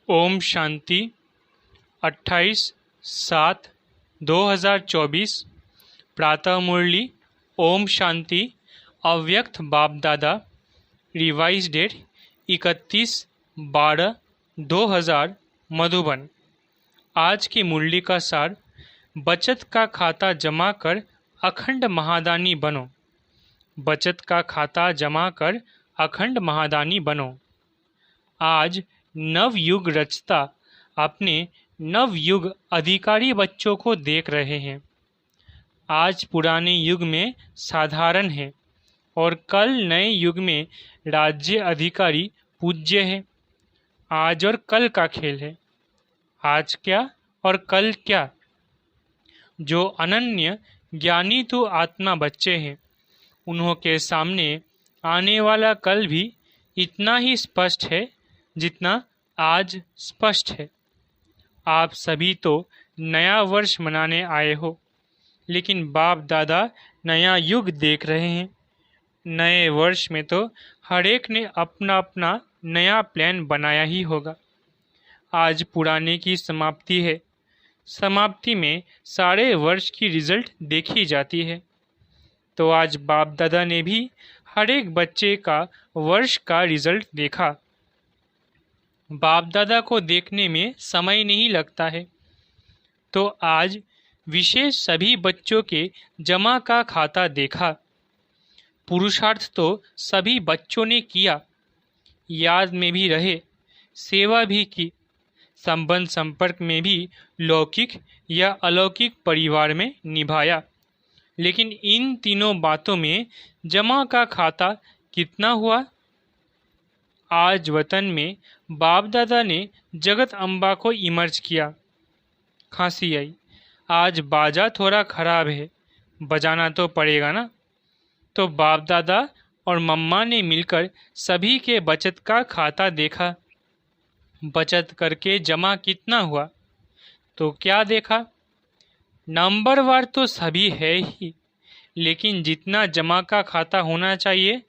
ओम शांति 28/7/2024 प्रातः मुरली। ओम शांति। अव्यक्त बाप दादा। Revise date 31/12/2000 Madhuban. आज की मुरली का सार, बचत का खाता जमा कर अखंड महादानी बनो। बचत का खाता जमा कर अखंड महादानी बनो। आज नव युग रचता अपने नव युग अधिकारी बच्चों को देख रहे हैं। आज पुराने युग में साधारण है और कल नए युग में राज्य अधिकारी पूज्य है। आज और कल का खेल है। आज क्या और कल क्या। जो अनन्य ज्ञानी तो आत्मा बच्चे हैं, उन्हों के सामने आने वाला कल भी इतना ही स्पष्ट है जितना आज स्पष्ट है। आप सभी तो नया वर्ष मनाने आए हो, लेकिन बाप दादा नया युग देख रहे हैं। नए वर्ष में तो हर एक ने अपना अपना नया प्लान बनाया ही होगा। आज पुराने की समाप्ति है। समाप्ति में सारे वर्ष की रिजल्ट देखी जाती है। तो आज बाप दादा ने भी हर एक बच्चे का वर्ष का रिजल्ट देखा। बाप दादा को देखने में समय नहीं लगता है, तो आज विशेष सभी बच्चों के जमा का खाता देखा। पुरुषार्थ तो सभी बच्चों ने किया, याद में भी रहे, सेवा भी की, संबंध संपर्क में भी लौकिक या अलौकिक परिवार में निभाया। लेकिन इन तीनों बातों में जमा का खाता कितना हुआ? आज वतन में बाप दादा ने जगत अम्बा को इमर्ज किया। खांसी आई। आज बाजा थोड़ा खराब है, बजाना तो पड़ेगा ना। तो बाप दादा और मम्मा ने मिलकर सभी के बचत का खाता देखा। बचत करके जमा कितना हुआ? तो क्या देखा? नंबरवार तो सभी है ही, लेकिन जितना जमा का खाता होना चाहिए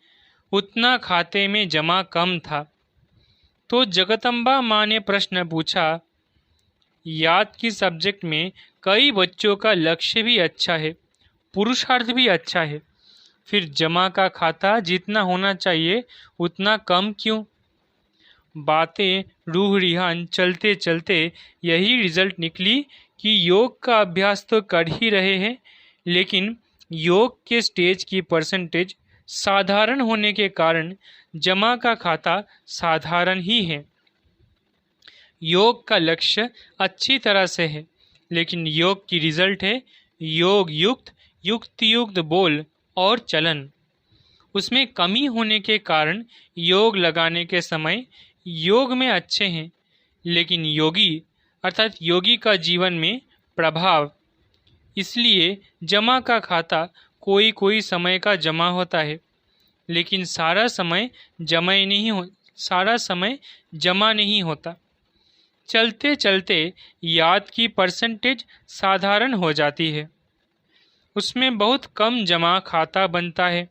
उतना खाते में जमा कम था। तो जगदम्बा माँ ने प्रश्न पूछा। याद की सब्जेक्ट में कई बच्चों का लक्ष्य भी अच्छा है, पुरुषार्थ भी अच्छा है, फिर जमा का खाता जितना होना चाहिए उतना कम क्यों? बातें रूह रिहान चलते चलते यही रिजल्ट निकली कि योग का अभ्यास तो कर ही रहे हैं, लेकिन योग के स्टेज की परसेंटेज साधारण होने के कारण जमा का खाता साधारण ही है। योग का लक्ष्य अच्छी तरह से है, लेकिन योग की रिजल्ट है योग युक्त युक्त युक्त बोल और चलन। उसमें कमी होने के कारण योग लगाने के समय योग में अच्छे हैं, लेकिन योगी अर्थात योगी का जीवन में प्रभाव। इसलिए जमा का खाता कोई कोई समय का जमा होता है, लेकिन सारा समय जमा नहीं होता। चलते चलते याद की परसेंटेज साधारण हो जाती है, उसमें बहुत कम जमा खाता बनता है।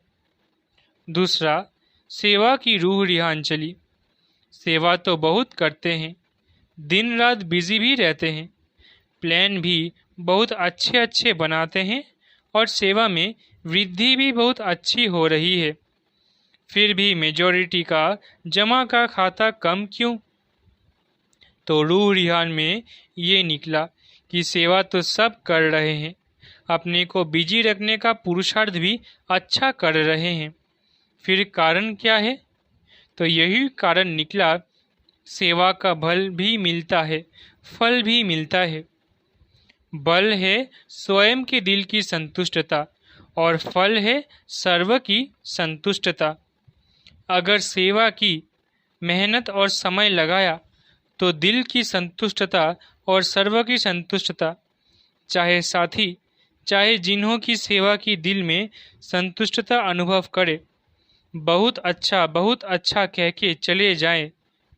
दूसरा, सेवा की रूह रिहान चली। सेवा तो बहुत करते हैं, दिन रात बिजी भी रहते हैं, प्लान भी बहुत अच्छे अच्छे बनाते हैं और सेवा में वृद्धि भी बहुत अच्छी हो रही है। फिर भी मेजॉरिटी का जमा का खाता कम क्यों? तो रूह रिहान में ये निकला कि सेवा तो सब कर रहे हैं, अपने को बिजी रखने का पुरुषार्थ भी अच्छा कर रहे हैं, फिर कारण क्या है? तो यही कारण निकला, सेवा का बल भी मिलता है, फल भी मिलता है। बल है स्वयं के दिल की संतुष्टता और फल है सर्व की संतुष्टता। अगर सेवा की, मेहनत और समय लगाया तो दिल की संतुष्टता और सर्व की संतुष्टता, चाहे साथी चाहे जिन्हों की सेवा की दिल में संतुष्टता अनुभव करे, बहुत अच्छा कह के चले जाए,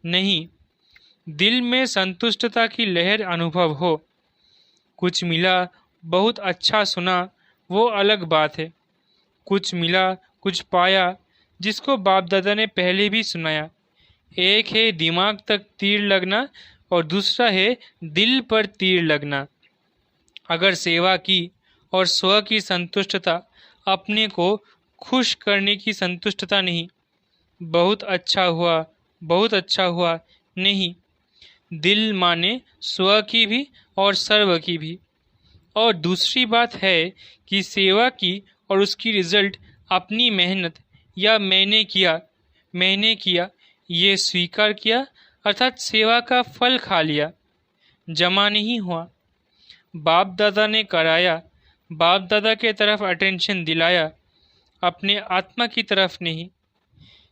नहीं, दिल में संतुष्टता की लहर अनुभव हो। कुछ मिला, बहुत अच्छा सुना, वो अलग बात है। कुछ मिला, कुछ पाया, जिसको बाप दादा ने पहले भी सुनाया। एक है दिमाग तक तीर लगना, और दूसरा है दिल पर तीर लगना। अगर सेवा की और स्व की संतुष्टता अपने को खुश करने की संतुष्टता नहीं, बहुत अच्छा हुआ, बहुत अच्छा हुआ नहीं, दिल माने स्व की भी और सर्व की भी। और दूसरी बात है कि सेवा की और उसकी रिजल्ट अपनी मेहनत या मैंने किया ये स्वीकार किया, अर्थात सेवा का फल खा लिया, जमा नहीं हुआ। बाप दादा ने कराया, बाप दादा के तरफ अटेंशन दिलाया, अपने आत्मा की तरफ नहीं।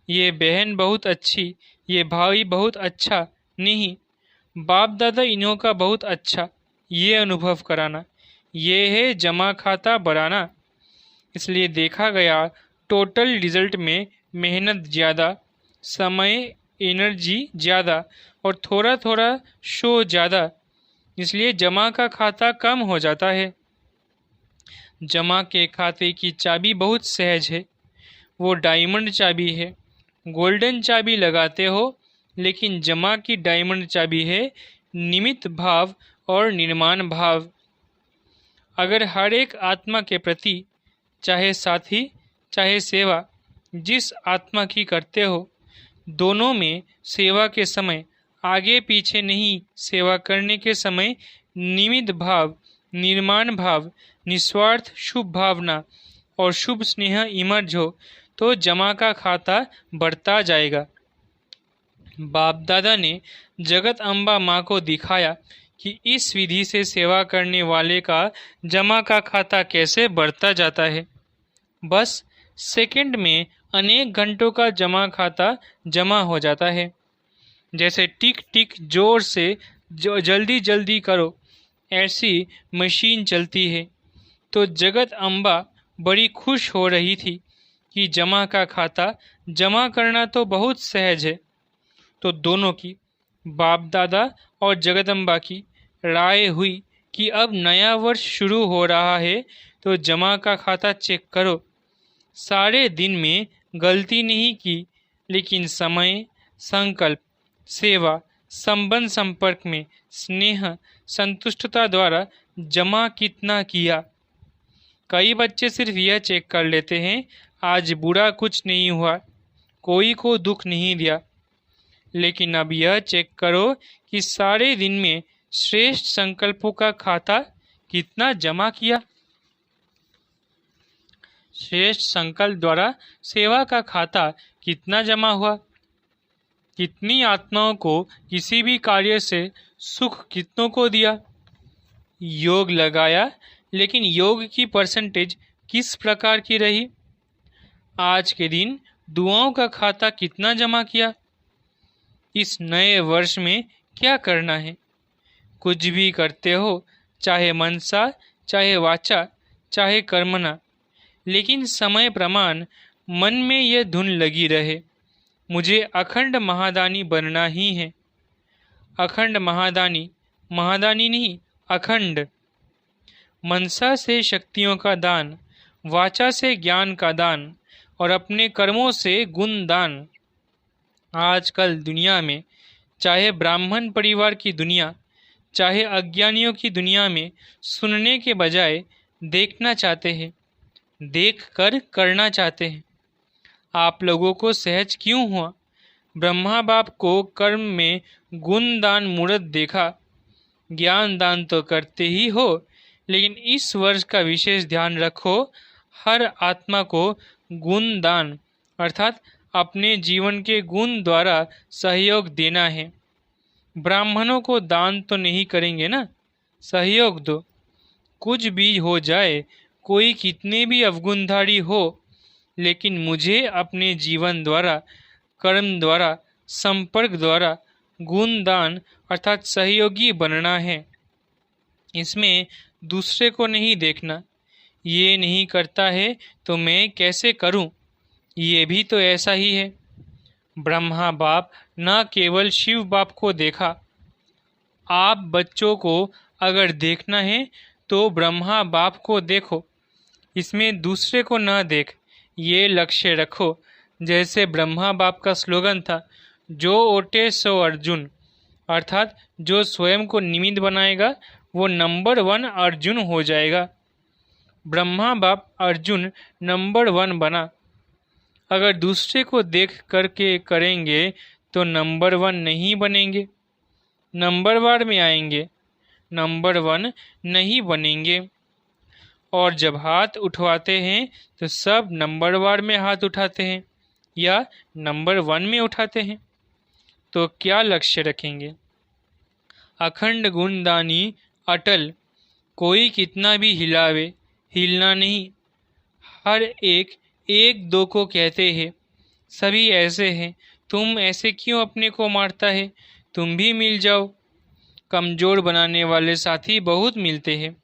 ये बहन बहुत अच्छी, ये भाई बहुत अच्छा नहीं, बाप दादा इन्हों का बहुत अच्छा, ये अनुभव कराना, ये है जमा खाता बढ़ाना। इसलिए देखा गया टोटल रिजल्ट में मेहनत ज़्यादा, समय एनर्जी ज़्यादा और थोड़ा थोड़ा शो ज़्यादा, इसलिए जमा का खाता कम हो जाता है। जमा के खाते की चाबी बहुत सहज है, वो डायमंड चाबी है। गोल्डन चाबी लगाते हो, लेकिन जमा की डायमंड चाबी है निमित्त भाव और निर्माण भाव। अगर हर एक आत्मा के प्रति, चाहे साथी चाहे सेवा, जिस आत्मा की करते हो, दोनों में सेवा के समय आगे पीछे नहीं, सेवा करने के समय निमित्त भाव, निर्माण भाव, निस्वार्थ शुभ भावना और शुभ स्नेह इमर्ज हो तो जमा का खाता बढ़ता जाएगा। बाप दादा ने जगत अम्बा माँ को दिखाया कि इस विधि से सेवा करने वाले का जमा का खाता कैसे बढ़ता जाता है। बस सेकंड में अनेक घंटों का जमा खाता जमा हो जाता है। जैसे टिक टिक जोर से जो जल्दी जल्दी करो, ऐसी मशीन चलती है। तो जगत अम्बा बड़ी खुश हो रही थी कि जमा का खाता जमा करना तो बहुत सहज है। तो दोनों की, बाप दादा और जगदम्बा की राय हुई कि अब नया वर्ष शुरू हो रहा है तो जमा का खाता चेक करो। सारे दिन में गलती नहीं की, लेकिन समय, संकल्प, सेवा, संबंध संपर्क में स्नेह, संतुष्टता द्वारा जमा कितना किया। कई बच्चे सिर्फ यह चेक कर लेते हैं आज बुरा कुछ नहीं हुआ, कोई को दुख नहीं दिया। लेकिन अब यह चेक करो कि सारे दिन में श्रेष्ठ संकल्पों का खाता कितना जमा किया। श्रेष्ठ संकल्प द्वारा सेवा का खाता कितना जमा हुआ। कितनी आत्माओं को किसी भी कार्य से सुख कितनों को दिया। योग लगाया, लेकिन योग की परसेंटेज किस प्रकार की रही। आज के दिन दुआओं का खाता कितना जमा किया। इस नए वर्ष में क्या करना है। कुछ भी करते हो, चाहे मनसा, चाहे वाचा, चाहे कर्मना, लेकिन समय प्रमाण मन में यह धुन लगी रहे, मुझे अखंड महादानी बनना ही है। अखंड महादानी, महादानी नहीं, अखंड। मनसा से शक्तियों का दान, वाचा से ज्ञान का दान और अपने कर्मों से गुण दान। आजकल दुनिया में, चाहे ब्राह्मण परिवार की दुनिया, चाहे अज्ञानियों की दुनिया में, सुनने के बजाय देखना चाहते हैं, देख कर करना चाहते हैं। आप लोगों को सहज क्यों हुआ। ब्रह्मा बाप को कर्म में गुण दान मूर्त देखा। ज्ञान दान तो करते ही हो, लेकिन इस वर्ष का विशेष ध्यान रखो, हर आत्मा को गुण दान अर्थात अपने जीवन के गुण द्वारा सहयोग देना है। ब्राह्मणों को दान तो नहीं करेंगे ना, सहयोग दो। कुछ भी हो जाए, कोई कितने भी अवगुणधारी हो, लेकिन मुझे अपने जीवन द्वारा, कर्म द्वारा, संपर्क द्वारा गुण दान अर्थात सहयोगी बनना है। इसमें दूसरे को नहीं देखना, ये नहीं करता है तो मैं कैसे करूं, ये भी तो ऐसा ही है। ब्रह्मा बाप न केवल शिव बाप को देखा। आप बच्चों को अगर देखना है तो ब्रह्मा बाप को देखो, इसमें दूसरे को न देख, ये लक्ष्य रखो। जैसे ब्रह्मा बाप का स्लोगन था, जो ओटे सो अर्जुन, अर्थात जो स्वयं को निमित्त बनाएगा वो नंबर 1 अर्जुन हो जाएगा। ब्रह्मा बाप अर्जुन नंबर 1 बना। अगर दूसरे को देख करके करेंगे तो नंबर 1 नहीं बनेंगे, नंबर वार में आएंगे, नंबर 1 नहीं बनेंगे। और जब हाथ उठवाते हैं तो सब नंबर वार में हाथ उठाते हैं या नंबर 1 में उठाते हैं। तो क्या लक्ष्य रखेंगे? अखंड गुणदानी अटल, कोई कितना भी हिलावे हिलना नहीं। हर एक एक दो को कहते हैं, सभी ऐसे हैं, तुम ऐसे क्यों अपने को मारता है, तुम भी मिल जाओ। कमज़ोर बनाने वाले साथी बहुत मिलते हैं,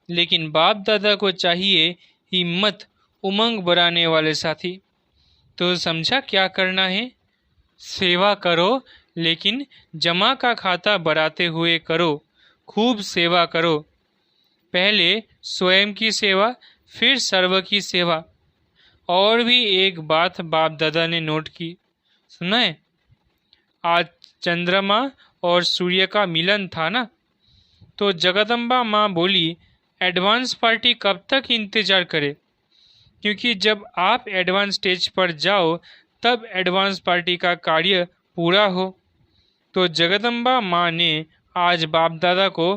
लेकिन बाप दादा को चाहिए हिम्मत उमंग बढ़ाने वाले साथी। तो समझा क्या करना है? सेवा करो, लेकिन जमा का खाता बढ़ाते हुए करो, खूब सेवा करो। पहले स्वयं की सेवा, फिर सर्व की सेवा। और भी एक बात बाप दादा ने नोट की, सुना है? आज चंद्रमा और सूर्य का मिलन था ना, तो जगदम्बा माँ बोली एडवांस पार्टी कब तक इंतज़ार करे, क्योंकि जब आप एडवांस स्टेज पर जाओ तब एडवांस पार्टी का कार्य पूरा हो। तो जगदम्बा माँ ने आज बाप दादा को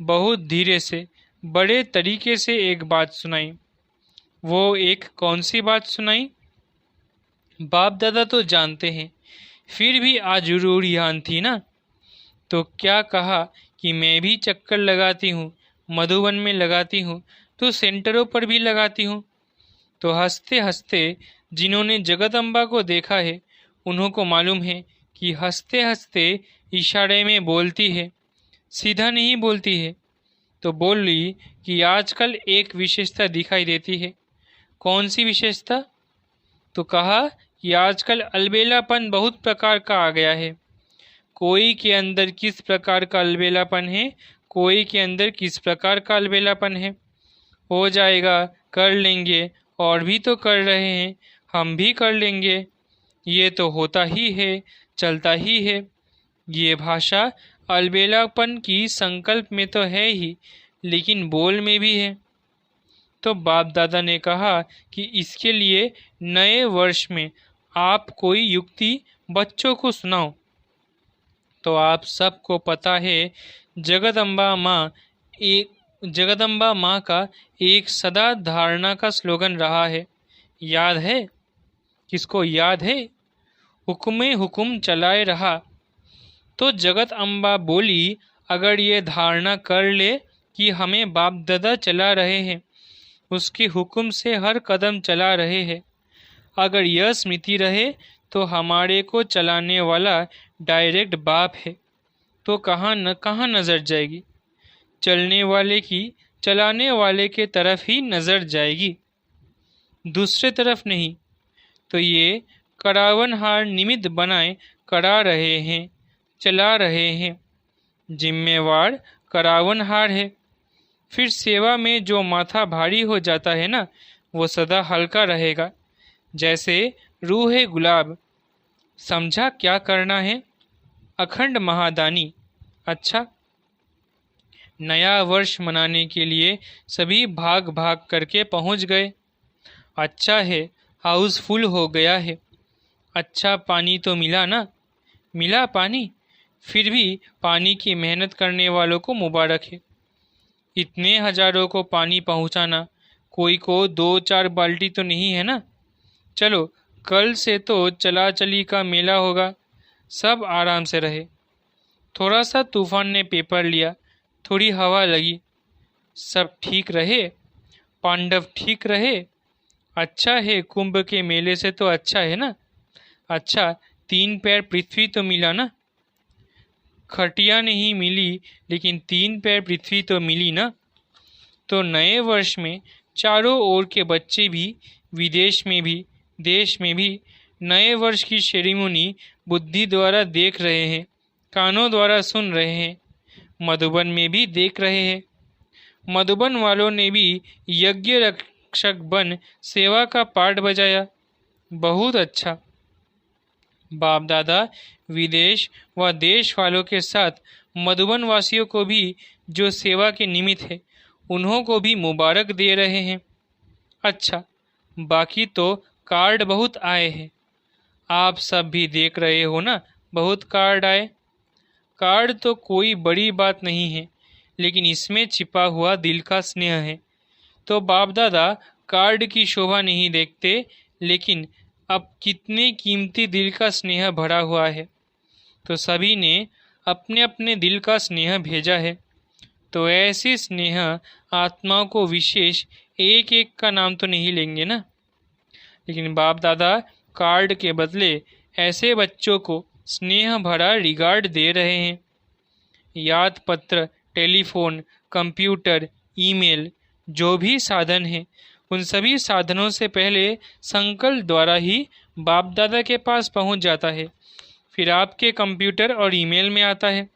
बहुत धीरे से बड़े तरीके से एक बात सुनाई। वो एक कौन सी बात सुनाई? बाप दादा तो जानते हैं, फिर भी आज जरूर याद थी ना। तो क्या कहा कि मैं भी चक्कर लगाती हूँ, मधुबन में लगाती हूँ तो सेंटरों पर भी लगाती हूँ। तो हंसते हंसते जिन्होंने जगदम्बा को देखा है उन्हों को मालूम है कि हंसते हंसते इशारे में बोलती है, सीधा नहीं बोलती है। तो बोल रही कि आजकल एक विशेषता दिखाई देती है। कौन सी विशेषता? तो कहा कि आजकल अलबेलापन बहुत प्रकार का आ गया है। कोई के अंदर किस प्रकार का अलबेलापन है, कोई के अंदर किस प्रकार का अलबेलापन है। हो जाएगा, कर लेंगे, और भी तो कर रहे हैं, हम भी कर लेंगे, ये तो होता ही है, चलता ही है। ये भाषा अलबेलापन की संकल्प में तो है ही, लेकिन बोल में भी है। तो बाप दादा ने कहा कि इसके लिए नए वर्ष में आप कोई युक्ति बच्चों को सुनाओ। तो आप सबको पता है जगदम्बा माँ का एक सदा धारणा का स्लोगन रहा है, याद है? किसको याद है? हुक्मे हुक्म चलाए रहा। तो जगत अम्बा बोली अगर ये धारणा कर ले कि हमें बाप दादा चला रहे हैं, उसके हुक्म से हर कदम चला रहे हैं, अगर यह स्मृति रहे तो हमारे को चलाने वाला डायरेक्ट बाप है, तो कहाँ नज़र जाएगी? चलने वाले की चलाने वाले के तरफ ही नज़र जाएगी, दूसरे तरफ नहीं। तो ये करावनहार निमित्त बनाए करा रहे हैं, चला रहे हैं, जिम्मेवार करावनहार है। फिर सेवा में जो माथा भारी हो जाता है ना, वो सदा हल्का रहेगा, जैसे रूह गुलाब। समझा क्या करना है? अखंड महादानी। अच्छा, नया वर्ष मनाने के लिए सभी भाग भाग करके पहुंच गए। अच्छा है, हाउस फुल हो गया है। अच्छा, पानी तो मिला ना? मिला पानी। फिर भी पानी की मेहनत करने वालों को मुबारक है। इतने हजारों को पानी पहुंचाना कोई को 2-4 बाल्टी तो नहीं है ना। चलो, कल से तो चला चली का मेला होगा, सब आराम से रहे। थोड़ा सा तूफान ने पेपर लिया, थोड़ी हवा लगी, सब ठीक रहे, पांडव ठीक रहे। अच्छा है, कुंभ के मेले से तो अच्छा है ना। अच्छा, 3 पैर पृथ्वी तो मिला ना। खटिया नहीं मिली, लेकिन 3 पैर पृथ्वी तो मिली ना। तो नए वर्ष में चारों ओर के बच्चे भी, विदेश में भी, देश में भी नए वर्ष की सेरेमनी बुद्धि द्वारा देख रहे हैं, कानों द्वारा सुन रहे हैं, मधुबन में भी देख रहे हैं। मधुबन वालों ने भी यज्ञ रक्षक बन सेवा का पाठ बजाया। बहुत अच्छा। बाप दादा विदेश व देश वालों के साथ मधुबन वासियों को भी जो सेवा के निमित्त है उन्हों को भी मुबारक दे रहे हैं। अच्छा, बाकी तो कार्ड बहुत आए हैं, आप सब भी देख रहे हो ना, बहुत कार्ड आए। कार्ड तो कोई बड़ी बात नहीं है, लेकिन इसमें छिपा हुआ दिल का स्नेह है। तो बाप दादा कार्ड की शोभा नहीं देखते, लेकिन अब कितने कीमती दिल का स्नेह भरा हुआ है। तो सभी ने अपने अपने दिल का स्नेह भेजा है। तो ऐसे स्नेह आत्माओं को विशेष एक एक का नाम तो नहीं लेंगे ना, लेकिन बाप दादा कार्ड के बदले ऐसे बच्चों को स्नेह भरा रिगार्ड दे रहे हैं। याद पत्र, टेलीफोन, कंप्यूटर, ईमेल, जो भी साधन है उन सभी साधनों से पहले संकल्प द्वारा ही बाप दादा के पास पहुंच जाता है, फिर आपके कंप्यूटर और ईमेल में आता है।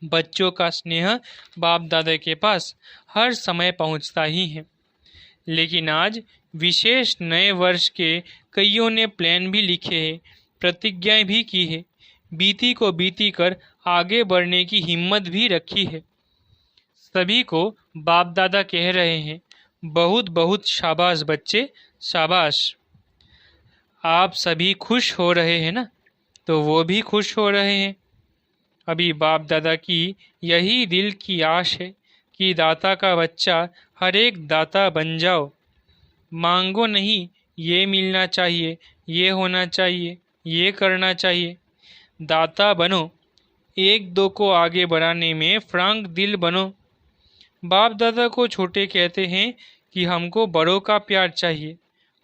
बच्चों का स्नेह बाप दादा के पास हर समय पहुंचता ही है। लेकिन आज विशेष नए वर्ष के कईयों ने प्लान भी लिखे हैं, प्रतिज्ञाएं भी की है, बीती को बीती कर आगे बढ़ने की हिम्मत भी रखी है। सभी को बाप दादा कह रहे हैं, बहुत बहुत शाबाश बच्चे, शाबाश। आप सभी खुश हो रहे हैं ना, तो वो भी खुश हो रहे हैं। अभी बाप दादा की यही दिल की आश है कि दाता का बच्चा हर एक दाता बन जाओ। मांगो नहीं, ये मिलना चाहिए, ये होना चाहिए, ये करना चाहिए। दाता बनो, एक दो को आगे बढ़ाने में फ्रांक दिल बनो। बाप दादा को छोटे कहते हैं कि हमको बड़ों का प्यार चाहिए,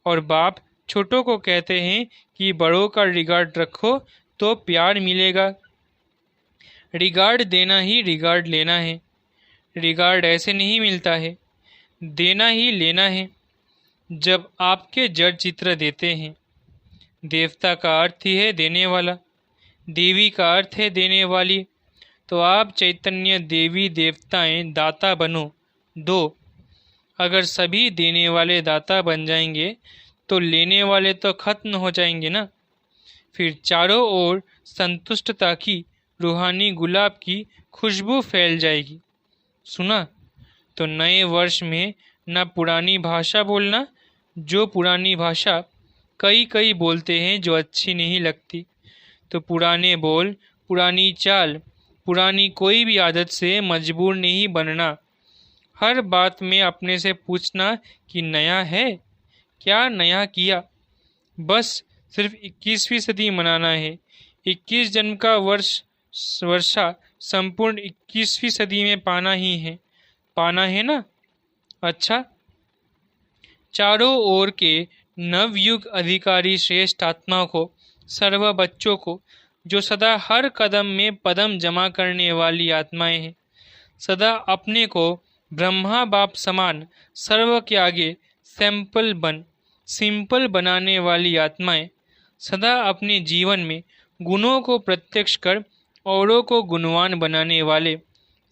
और बाप छोटों को कहते हैं कि बड़ों का रिगार्ड रखो तो प्यार मिलेगा। रिगार्ड देना ही रिगार्ड लेना है। रिगार्ड ऐसे नहीं मिलता है, देना ही लेना है। जब आपके जड़ चित्र देते हैं, देवता का अर्थ ही है देने वाला, देवी का अर्थ है देने वाली, तो आप चैतन्य देवी देवताएं दाता बनो, दो। अगर सभी देने वाले दाता बन जाएंगे तो लेने वाले तो खत्म हो जाएंगे ना। फिर चारों ओर संतुष्टता की रूहानी गुलाब की खुशबू फैल जाएगी। सुना? तो नए वर्ष में न पुरानी भाषा बोलना, जो पुरानी भाषा कई कई बोलते हैं जो अच्छी नहीं लगती, तो पुराने बोल, पुरानी चाल, पुरानी कोई भी आदत से मजबूर नहीं बनना। हर बात में अपने से पूछना कि नया है, क्या नया किया। बस सिर्फ 21वीं सदी मनाना है। 21 जन्म का वर्षा संपूर्ण 21वीं सदी में पाना है ना। अच्छा, चारों ओर के नवयुग अधिकारी श्रेष्ठ आत्मा को, सर्व बच्चों को, जो सदा हर कदम में पदम जमा करने वाली आत्माएं हैं, सदा अपने को ब्रह्मा बाप समान सर्व के आगे सिंपल बनाने वाली आत्माएं, सदा अपने जीवन में गुणों को प्रत्यक्ष कर औरों को गुणवान बनाने वाले,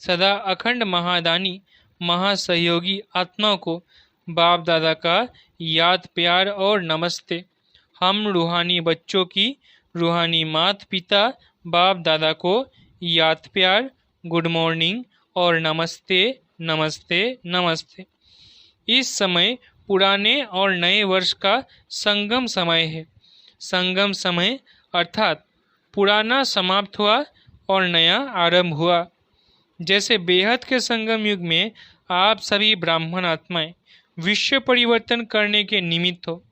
सदा अखंड महादानी महासहयोगी आत्माओं को बाप दादा का याद प्यार और नमस्ते। हम रूहानी बच्चों की रूहानी माता पिता बाप दादा को याद प्यार, गुड मॉर्निंग और नमस्ते नमस्ते नमस्ते। इस समय पुराने और नए वर्ष का संगम समय है। संगम समय अर्थात पुराना समाप्त हुआ और नया आरंभ हुआ। जैसे बेहद के संगम युग में आप सभी ब्राह्मण आत्माएं विश्व परिवर्तन करने के निमित्त हो,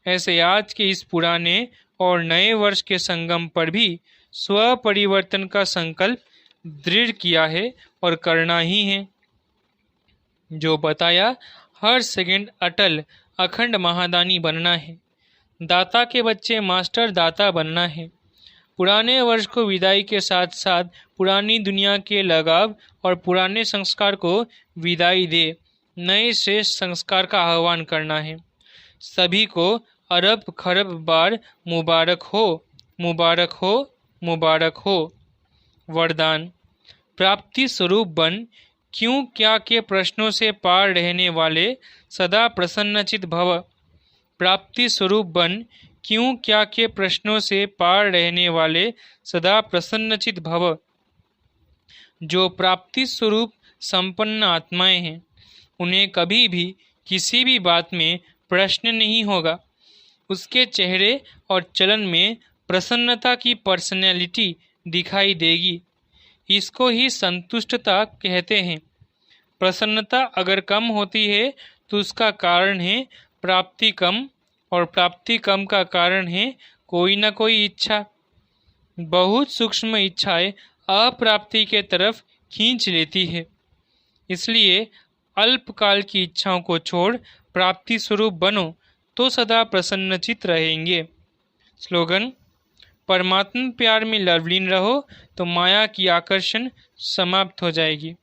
ऐसे आज के इस पुराने और नए वर्ष के संगम पर भी स्व परिवर्तन का संकल्प दृढ़ किया है और करना ही है। जो बताया, हर सेकंड अटल अखंड महादानी बनना है। दाता के बच्चे मास्टर दाता बनना है। पुराने वर्ष को विदाई के साथ साथ पुरानी दुनिया के लगाव और पुराने संस्कार को विदाई दे नए श्रेष्ठ संस्कार का आह्वान करना है। सभी को अरब खरब बार मुबारक हो, मुबारक हो, मुबारक हो। वरदान। प्राप्ति स्वरूप बन, क्यों क्या के प्रश्नों से पार रहने वाले सदा प्रसन्नचित भव। प्राप्ति स्वरूप बन, क्यों क्या के प्रश्नों से पार रहने वाले सदा प्रसन्नचित भव। जो प्राप्ति स्वरूप संपन्न आत्माएं हैं उन्हें कभी भी किसी भी बात में प्रश्न नहीं होगा। उसके चेहरे और चलन में प्रसन्नता की पर्सनैलिटी दिखाई देगी। इसको ही संतुष्टता कहते हैं। प्रसन्नता अगर कम होती है तो उसका कारण है प्राप्ति कम, और प्राप्ति कम का कारण है कोई न कोई इच्छा। बहुत सूक्ष्म इच्छाएं अप्राप्ति के तरफ खींच लेती है। इसलिए अल्पकाल की इच्छाओं को छोड़ प्राप्ति स्वरूप बनो तो सदा प्रसन्नचित रहेंगे। स्लोगन: परमात्मा प्यार में लवलीन रहो तो माया की आकर्षण समाप्त हो जाएगी।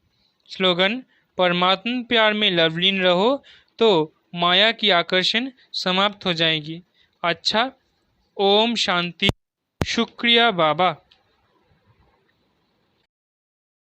स्लोगन: परमात्मा प्यार में लवलीन रहो तो माया की आकर्षण समाप्त हो जाएगी। अच्छा, ओम शांति। शुक्रिया बाबा।